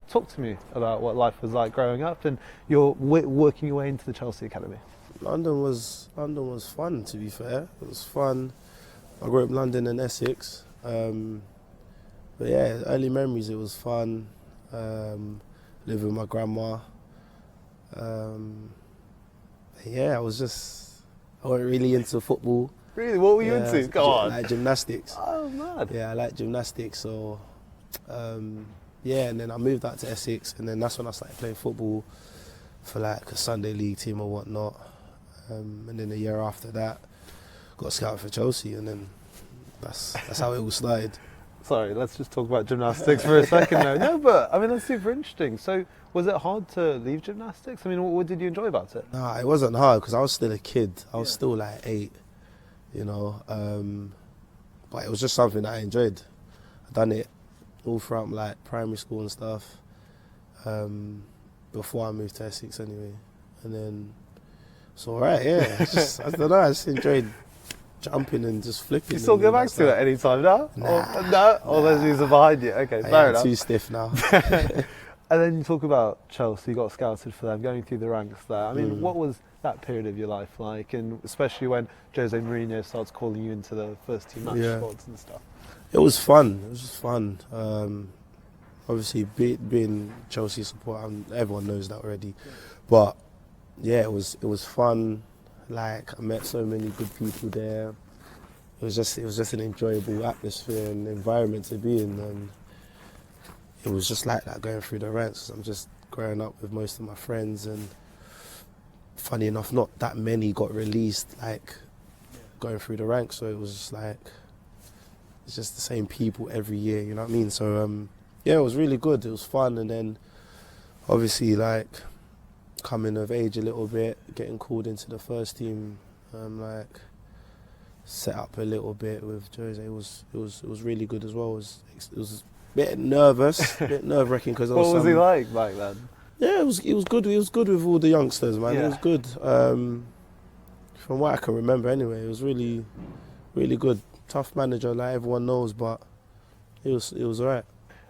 talk to me about what life was like growing up, and you're working your way into the Chelsea academy. London was fun, to be fair. It was fun. I grew up in London and Essex. But yeah, early memories, it was fun. Living with my grandma. Yeah, I wasn't really into football. Really? What were you into? Go on. Like gymnastics. Oh, mad. Yeah, I like gymnastics. So, yeah, and then I moved out to Essex, and then that's when I started playing football for like a Sunday league team or whatnot. And then a year after that, got scouted for Chelsea, and then that's how it all started. Sorry, let's just talk about gymnastics for a second now. No, but I mean, that's super interesting. So, was it hard to leave gymnastics? I mean, what did you enjoy about it? Nah, it wasn't hard because I was still a kid. I was still like 8, you know. But it was just something that I enjoyed. I'd done it all throughout like primary school and stuff. Before I moved to Essex anyway. And then, it's alright, yeah. I don't know, I just enjoyed jumping and just flipping. You still go back to it any time now? Nah. No? Or there's these behind you? Okay, fair enough. Too stiff now. And then you talk about Chelsea, you got scouted for them, going through the ranks there. I mean, what was that period of your life like? And especially when Jose Mourinho starts calling you into the first team match squads and stuff. It was fun. It was just fun. Obviously, being Chelsea supporter, everyone knows that already. But yeah, it was fun. Like, I met so many good people there. It was just an enjoyable atmosphere and environment to be in. And it was just like that going through the ranks. I'm just growing up with most of my friends, and funny enough, not that many got released like going through the ranks. So it was just like, it's just the same people every year, you know what I mean? So yeah, it was really good. It was fun. And then obviously, like, coming of age a little bit, getting called into the first team, like set up a little bit with Jose. It was really good as well. It was a bit nervous, a bit nerve-wracking because what was he like back then? Yeah, it was good. He was good with all the youngsters, man. Yeah. It was good. From what I can remember, anyway, it was really, really good. Tough manager, like everyone knows, but it was alright.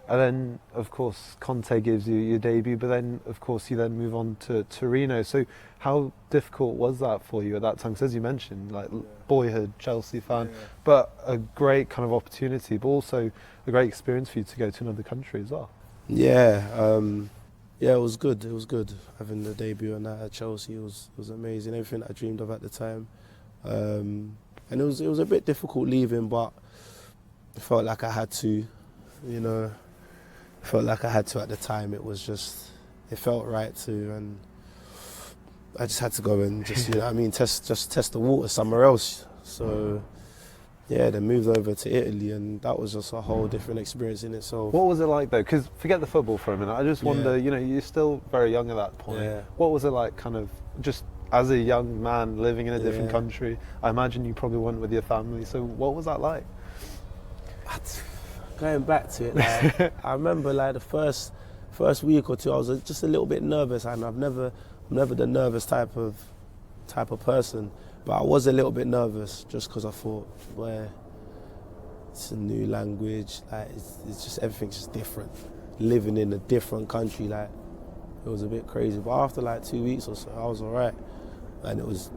And then, of course, Conte gives you your debut, but then, of course, you then move on to Torino. So how difficult was that for you at that time? Because as you mentioned, like boyhood, Chelsea fan, but a great kind of opportunity, but also a great experience for you to go to another country as well. Yeah, it was good. It was good having the debut and that at Chelsea. It was amazing. Everything I dreamed of at the time. And it was a bit difficult leaving, but I felt like I had to, you know. I felt like I had to at the time. It felt right to, and I just had to go and just, you know what I mean, test the water somewhere else. So yeah, then moved over to Italy, and that was just a whole different experience in itself. What was it like though? Because forget the football for a minute. I just wonder, you know, you're still very young at that point. Yeah. What was it like, kind of just as a young man living in a different country? I imagine you probably went with your family. So what was that like? Going back to it, like, I remember like the first week or two, I was just a little bit nervous, and I'm never the nervous type of person, but I was a little bit nervous just because I thought, well, it's a new language, like it's just everything's just different. Living in a different country, like it was a bit crazy. But after like 2 weeks or so, I was alright, and it was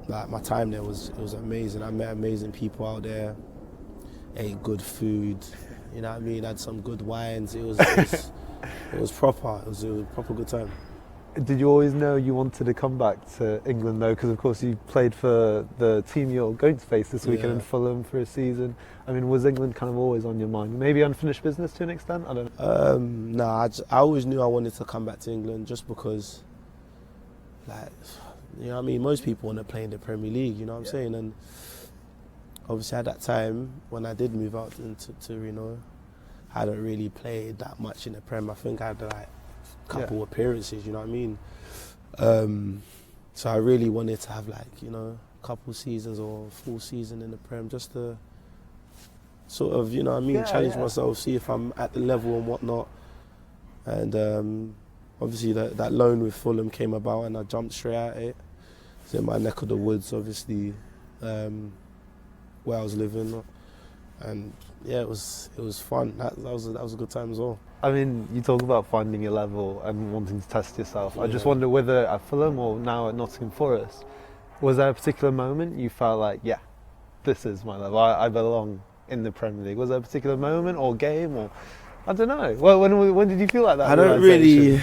like my time there was amazing. I met amazing people out there. Ate good food, you know what I mean? Had some good wines. It was proper. It was a proper good time. Did you always know you wanted to come back to England though? Because of course you played for the team you're going to face this weekend in Fulham for a season. I mean, was England kind of always on your mind? Maybe unfinished business to an extent? I don't know. Nah, I always knew I wanted to come back to England just because, like, you know what I mean? Most people want to play in the Premier League, you know what I'm saying? And obviously at that time, when I did move out into Torino, I hadn't really played that much in the Prem. I think I had like a couple appearances, you know what I mean? So I really wanted to have like, you know, a couple seasons or a full season in the Prem just to sort of, you know what I mean, challenge myself, see if I'm at the level and whatnot. And obviously that loan with Fulham came about and I jumped straight at it. It's in my neck of the woods, obviously. Where I was living, and yeah, it was fun. That was a good time as well. I mean, you talk about finding your level and wanting to test yourself. I just Yeah. wonder whether at Fulham or now at Nottingham Forest, was there a particular moment you felt like, yeah, this is my level. I belong in the Premier League. Was there a particular moment or game or I don't know. Well, when did you feel like that? I don't realisation? really,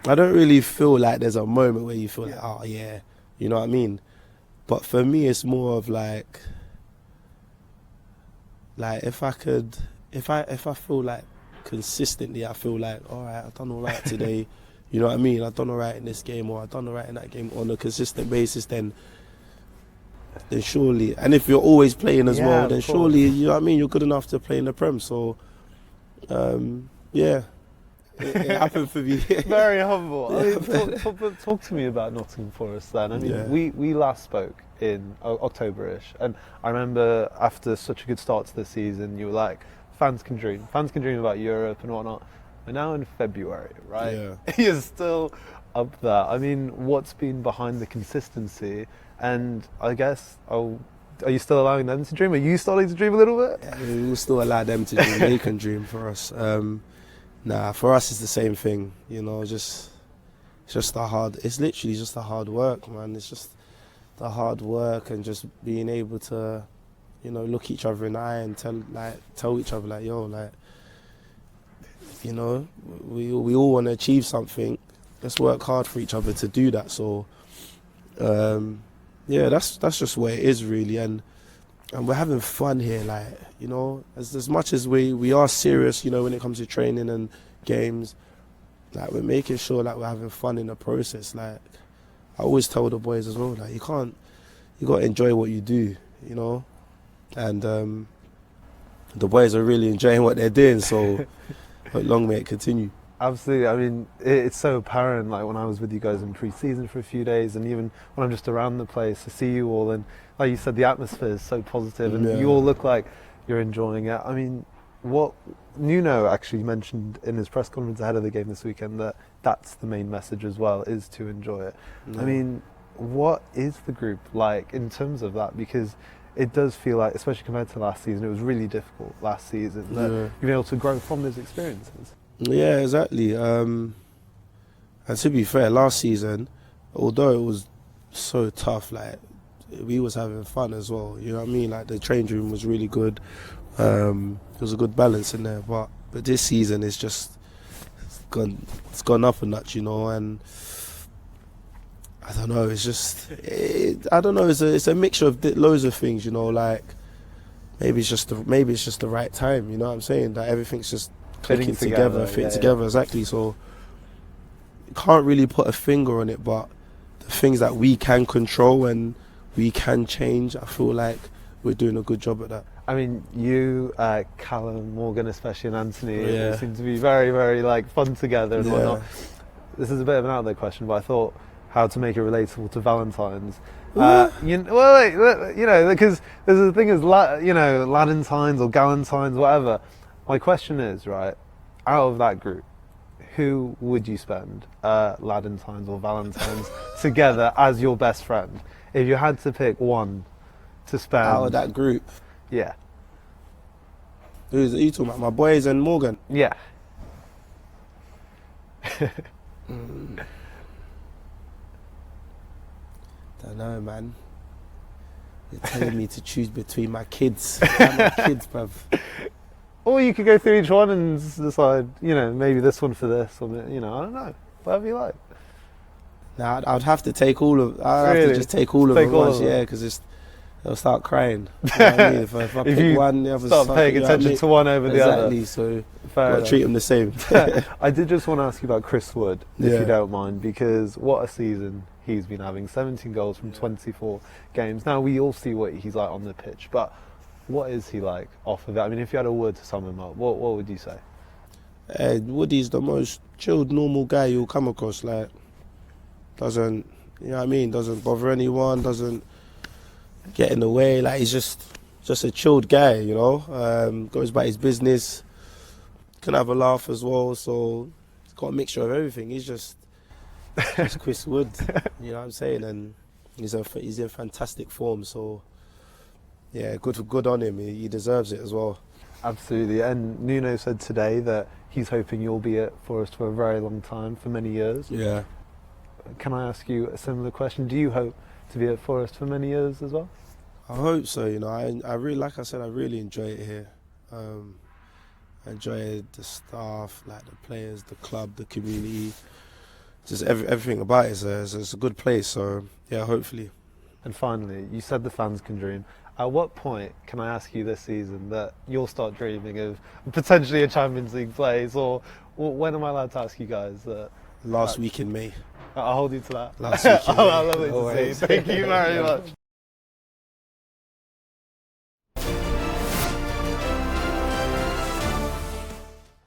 I don't really feel like there's a moment where you feel Yeah. like, oh yeah, you know what I mean. But for me, it's more of like if I could, if I feel like consistently, I feel like, all right, I've done all right today. You know what I mean? I've done all right in this game, or I've done all right in that game on a consistent basis. Then surely, and if you're always playing as Yeah, well, of then course. surely, you know what I mean, you're good enough to play in the Prem. So, yeah, it happened for me. Very humble. I Yeah. mean, talk to me about Nottingham Forest then. I mean, Yeah. we last spoke in October-ish, and I remember after such a good start to the season, you were like, fans can dream. Fans can dream about Europe and whatnot. We're now in February, right? Yeah. You're still up there. I mean, what's been behind the consistency? And I guess, are you still allowing them to dream? Are you starting to dream a little bit? Yeah, we'll still allow them to dream. They can dream for us. Nah, for us it's the same thing. You know, it's literally just the hard work, man. It's just the hard work and just being able to, you know, look each other in the eye and tell each other like, yo, like, you know, we all want to achieve something. Let's work hard for each other to do that. So, yeah, that's just where it is really, and we're having fun here. Like, you know, as much as we are serious, you know, when it comes to training and games, like we're making sure that we're having fun in the process. Like I always tell the boys as well, like you got to enjoy what you do, you know, and the boys are really enjoying what they're doing. So long may it continue. Absolutely. I mean, it's so apparent. Like when I was with you guys in pre-season for a few days, and even when I'm just around the place, I see you all, and like you said, the atmosphere is so positive, and Yeah. you all look like you're enjoying it. I mean, what Nuno actually mentioned in his press conference ahead of the game this weekend that's the main message as well, is to enjoy it. Yeah. I mean, what is the group like in terms of that? Because it does feel like, especially compared to last season, it was really difficult last season. That Yeah. you've been able to grow from those experiences. Yeah, exactly. And to be fair, last season, although it was so tough, like we was having fun as well. You know what I mean? Like the change room was really good. There was a good balance in there. But this season it's gone up a notch, you know. And I don't know. It's just I don't know. It's a mixture of loads of things, you know. Like maybe it's just the right time. You know what I'm saying? That everything's just clicking together, fitting together, exactly. So you can't really put a finger on it, but the things that we can control and we can change, I feel like we're doing a good job at that. I mean, you, Callum, Morgan, especially, and Anthony, Yeah. all seem to be very, very like fun together and Yeah. whatnot. This is a bit of an out there question, but I thought how to make it relatable to Valentine's. You know, because there's a thing as Ladentines or Galentines, whatever. My question is, right, out of that group, who would you spend Ladentines or Valentines together as your best friend? If you had to pick one to spend. Out of that group, Yeah. are you talking about? My boys and Morgan? Yeah. Don't know, man. You're telling me to choose between my kids. My kids, bruv. Or you could go through each one and decide, you know, maybe this one for this, or, you know, I don't know. Whatever you like. Nah, I'd have to take all of. I'd have Really? to just take all of Take them all once, of them? yeah, because they'll start crying. You know what I mean? If I If pick you one, the other start paying attention to one over the other. Exactly. So Fair gotta enough. treat them the same. I did just want to ask you about Chris Wood, if Yeah. you don't mind, because what a season he's been having. 17 goals from 24 games. Now, we all see what he's like on the pitch, but what is he like off of it? I mean, if you had a word to sum him up, what would you say? Woody's the most chilled, normal guy you'll come across. Like, doesn't, you know what I mean? Doesn't bother anyone. Doesn't get in the way. Like, he's just a chilled guy. You know, goes about his business. Can have a laugh as well. So he's got a mixture of everything. He's just Chris Wood. You know what I'm saying? And he's in fantastic form. So yeah, good on him. He deserves it as well. Absolutely. And Nuno said today that he's hoping you'll be at Forest for a very long time, for many years. Yeah. Can I ask you a similar question? Do you hope to be at Forest for many years as well? I hope so. You know, I really, like I said, I really enjoy it here. I enjoy the staff, like the players, the club, the community, just everything about it. It's a good place. So yeah, hopefully. And finally, you said the fans can dream. At what point can I ask you this season that you'll start dreaming of potentially a Champions League place, or when am I allowed to ask you guys that? Last week in May. I'll hold you to that. Last week in May. Oh, lovely No to see. worries. Thank you very much.